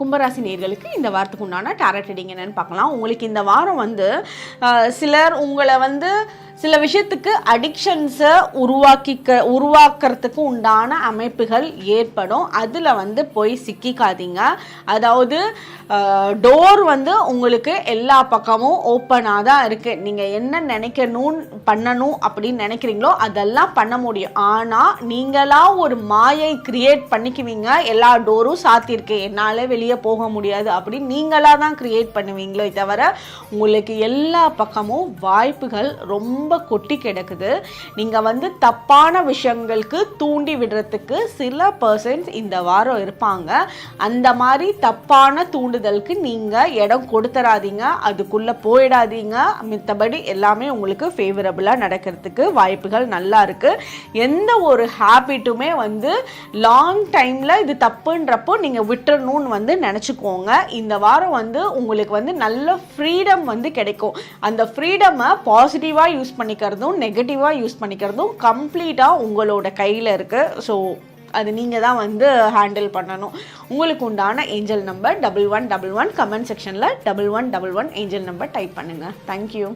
கும்பராசி நேயர்களுக்கு இந்த வாரத்துக்கு உண்டான டாரட் ரீடிங் என்னன்னு பார்க்கலாம். உங்களுக்கு இந்த வாரம் சிலர் உங்களை சில விஷயத்துக்கு அடிக்ஷன்ஸை உருவாக்குறதுக்கு உண்டான அமைப்புகள் ஏற்படும். அதில் போய் சிக்கிக்காதீங்க. அதாவது டோர் உங்களுக்கு எல்லா பக்கமும் ஓப்பனாக தான் இருக்குது. நீங்கள் என்ன பண்ணணும் அப்படின்னு நினைக்கிறீங்களோ அதெல்லாம் பண்ண முடியும். ஆனால் நீங்களாக ஒரு மாயை கிரியேட் பண்ணிக்குவீங்க. எல்லா டோரும் சாத்தியிருக்கு, என்னால் வெளியே போக முடியாது அப்படின்னு நீங்களாக தான் கிரியேட் பண்ணுவீங்களோ தவிர உங்களுக்கு எல்லா பக்கமும் வாய்ப்புகள் ரொம்ப கொட்டி கிடக்குது. நீங்கள் தப்பான விஷயங்களுக்கு தூண்டி விடுறதுக்கு சில பர்சன்ஸ் இந்த வாரம் இருப்பாங்க. அந்த மாதிரி தப்பான தூண்டுதலுக்கு நீங்கள் இடம் கொடுத்துறாதீங்க, அதுக்குள்ளே போயிடாதீங்க. மித்தபடி எல்லாமே உங்களுக்கு ஃபேவரபுளாக நடக்கிறதுக்கு வாய்ப்புகள் நல்லா இருக்குது. எந்த ஒரு ஹேபிட்டுமே லாங் டைமில் இது தப்புன்றப்போ நீங்கள் விட்டுறணும்னு நினச்சிக்கோங்க. இந்த வாரம் உங்களுக்கு நல்ல ஃப்ரீடம் கிடைக்கும். அந்த ஃப்ரீடமை பாசிட்டிவாக யூஸ் பண்ணிக்கிறதும் நெகட்டிவாக யூஸ் பண்ணிக்கிறதும் கம்ப்ளீட்டாக உங்களோட கையில் இருக்குது. ஸோ அது நீங்கள் தான் ஹேண்டில் பண்ணணும். உங்களுக்கு உண்டான ஏஞ்சல் நம்பர் 1111. கமெண்ட் செக்ஷனில் 1111 ஏஞ்சல் நம்பர் டைப் பண்ணுங்கள். தேங்க்யூ.